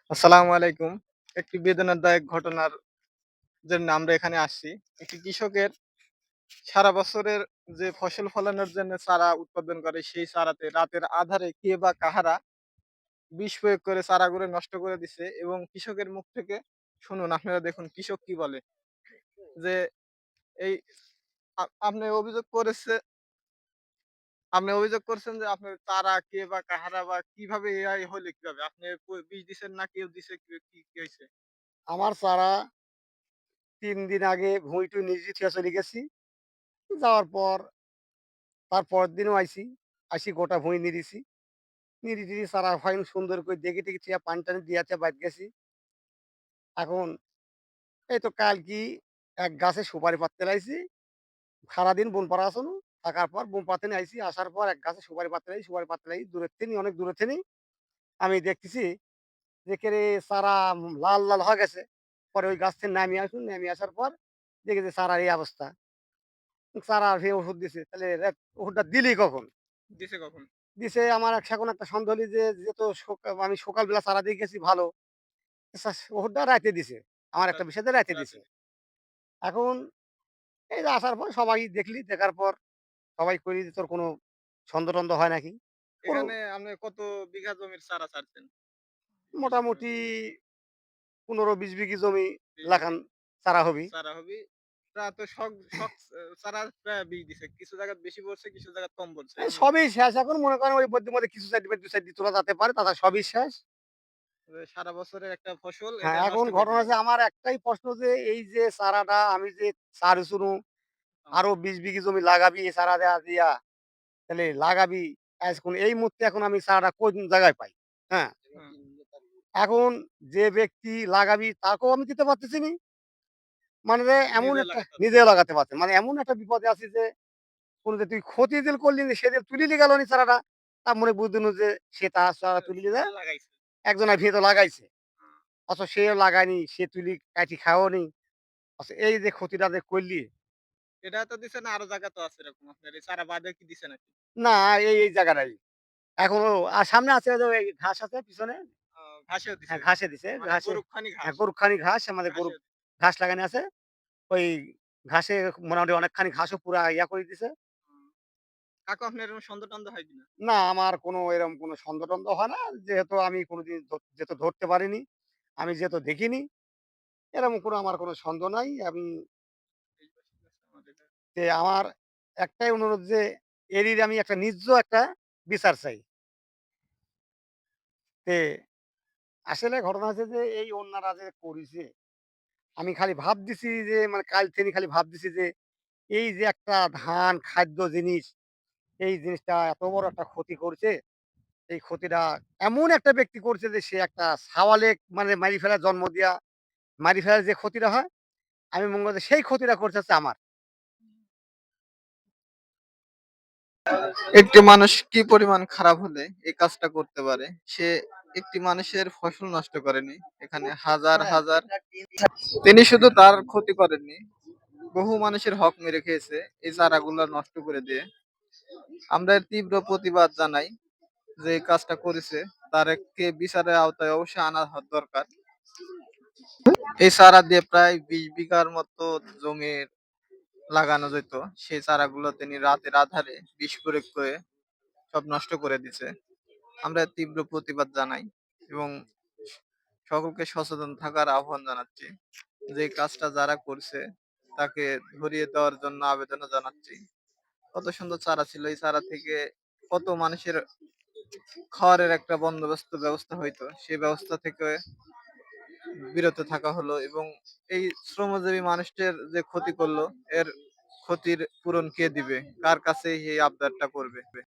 আসসালামু আলাইকুম। একটি বেদনাদায়ক ঘটনার জন্য আমরা এখানে আসছি। একটি কৃষকের সারা বছরের যে ফসল ফলানোর জন্য চারা উৎপাদন করে, সেই চারাতে রাতের আঁধারে কে বা কাহারা বিষ প্রয়োগ করে চারাগুলো নষ্ট করে দিছে এবং কৃষকের মুখ থেকে শুনুন, আপনারা দেখুন কৃষক কি বলে যে, এই আপনি অভিযোগ করছেন যে আপনার চারা কে বা কাহারা বা কিভাবে হইলো কিভাবে? আপনি বিষ দিছেন না কেউ দিছে কি হইছে? আমার চারা ৩ দিন আগে ভুঁই-টুই নিজে থুয়া চলে গেছি। যাওয়ার পর তার পরের দিনও আইছি। আইসি গোটা ভুঁই নিড়িছি। নিড়ি-টিড়ি চারা ফাইন সুন্দর করে দেখে-টেখে থুয়া পানি-টানি দিয়া-টিয়া বাইর গেছি। এখন এই তো কালকি এক গাছে সুপারি পাড়তে লাইছি। সারাদিন বন পাড়া আছনু। থাকার পর বন পাড়তে নিয়ে আইছি। আসার পর এক গাছে সুপারি পাড়তে লাগি, সুপারি পাড়তে লাগি। দূরের থেকেই অনেক দূরের থেকেই আমি দেখতেছি যে কেরে চারা লাল, লাল হয়ে গেছে। পরে ওই গাছ থেকে নামিয়ে আসুন, নামিয়ে আসার পর দেখি যে চারার এই অবস্থা। চারা সে ওষুধ দিছে। তাহলে ওষুধটা দিলি কখন? দিছে কখন? দিছে আমার এখন একটা সন্দেহ হলি যে যেহেতু আমি সকালবেলা চারা দিয়ে গেছি ভালো। ওষুধটা রাইতে দিছে। আমার একটা বিষয় দিয়ে রাইতে রাতে দিছে। এখন এই যে আসার পর সবাই দেখলি, দেখার পর সবাই কইলি যে, "তোর কোনো ছন্দ-টন্দ হয় নাকি?" ওর এখানে আপনি কত বিঘা জমির চারা ছাড়ছেন? কৃষি জমি মোটামুটি ১৫-২০ বিঘি জমি ২০ লাগান বিঘি চারা হবি। চারা হবি। তা তো শখ চারা প্রায় বীজ দিছে। কিছু জায়গায় বেশি পড়ছে, কিছু জায়গায় কম পড়ছে। এই এমনি সবই শেষ। এখন মনে করেন ওই মধ্যে, মধ্যে কিছু সাইড বাই ২ সাইড দিয়ে তোলা যেতে পারে। তাছাড়া সবই শেষ। সারা বছরের একটা ফসল হ্যাঁ, এটা এখন নষ্ট করে ঘটনা দিল। হচ্ছে আমার একটাই প্রশ্ন যে এই যে চারাটা আমি যে ছাড়ছুনু আ আরো ২০ বিঘি জমি লাগাবি এই চারা দেয়া দিয়া, তাহলে লাগাবি এখন এই মুহূর্তে এখন আমি চারাটা কোন জায়গায় পাই? হ্যাঁ? হুম। এখন যে ব্যক্তি লাগাবি তাকেও আমি দিতে পারতেছি নি। মানে যে এমন নিজে একটা লাগাতে পারতেছে নিজেও না। লাগাতে পারছে। মানে এমন একটা বিপদে আছি যে কোন যে তুই ক্ষতি যে করলি নি, সে যে তুলিলি গেল নি চারাটা, তার মনে বুঝদিনু যে সে তার চারা তুলিলি যে লাগাইছে। একজনের ভিতর লাগাইছে। হুম। অথচ সেও লাগায়নি, সে তুলি কাইটি খায়ও নি। অথচ এই যে ক্ষতিটা যে করলি এটা তো দিছে না, আরো জায়গা তো আছে এরকম আপনার এই চারা বাদে কি দিছে নাকি? না এই জায়গাটাই। এখনো আর সামনে আছে ওই যে ওই ঘাস আছে পিছনে। ঘাসেও দিছে। হ্যাঁ, ঘাসে দিছে। মানে ঘাসে গরুখানি হ্যাঁ, ঘাস। গরুখানি ঘাস আমাদের গরু ঘাসে ঘাস লাগানো আছে। ওই ঘাসে মোটামুটি অনেকখানি ঘাসও পুরা ইয়া করে দিছে। হুম। কাকু আপনার এরকম সন্দেহ-টন্দেহ হয় কিনা? না আমার কোনো এরকম কোনো ছন্দ-টন্দ হয় না। যেহেতু আমি কোনোদিন যেহেতু ধরতে পারিনি, আমি যেহেতু দেখিনি, এরকম কোনো আমার কোনো সন্দেহ নাই। আমি এই পাশে আছে আমাদের এটা। যে আমার একটাই অনুরোধ যে এরই আমি একটা একটা বিচার চাই। তে আসলে ঘটনা হচ্ছে যে এই অন্যারা যে করিছে, আমি খালি ভাবতেছি যে মানে কাল থেকে খালি ভাবতেছি যে এই যে একটা ধান খাদ্য জিনিস, এই জিনিসটা এত বড় একটা ক্ষতি করছে। এই ক্ষতিটা এমন একটা ব্যক্তি করছে যে সে একটা সাওয়ালে মানে মারি ফেলার জন্ম দিয়া মারি ফেলার যে ক্ষতিটা হয়, আমি মনে করি যে সেই ক্ষতিটা করছে হচ্ছে আমার। একটি মানুষ কি পরিমাণ খারাপ হলে এই কাজটা করতে পারে? সে একটি মানুষের ফসল নষ্ট করেনি। এখানে হাজার, হাজার তিনি শুধু তার ক্ষতি করেননি। বহু মানুষের হক মেরে খেয়েছে এই চারাগুলা নষ্ট করে দিয়ে। আমরা এর তীব্র প্রতিবাদ জানাই যে এই কাজটা করেছে তারকে বিচারের আওতায় অবশ্যই আনা দরকার। এই চারা দিয়ে প্রায় ২০ বিঘার মতো জমির লাগানো যেত। সেই চারাগুলো তিনি রাতের আঁধারে বিষ প্রয়োগ করে সব নষ্ট করে দিছে। আমরা এর তীব্র প্রতিবাদ জানাই এবং সকলকে সচেতন থাকার আহ্বান জানাচ্ছি। যে এই কাজটা যারা করছে তাকে ধরিয়ে দেওয়ার জন্য আবেদনও জানাচ্ছি। কত সুন্দর চারা ছিল, এই চারা থেকে কত মানুষের খাওয়ারের একটা বন্দোবস্ত ব্যবস্থা হইতো। সেই ব্যবস্থা থেকে বিরত থাকা হলো এবং এই শ্রমজীবী মানুষটার যে ক্ষতি করলো এর ক্ষতির পূরণ কে দিবে? কার কাছে এই আবদারটা করবে?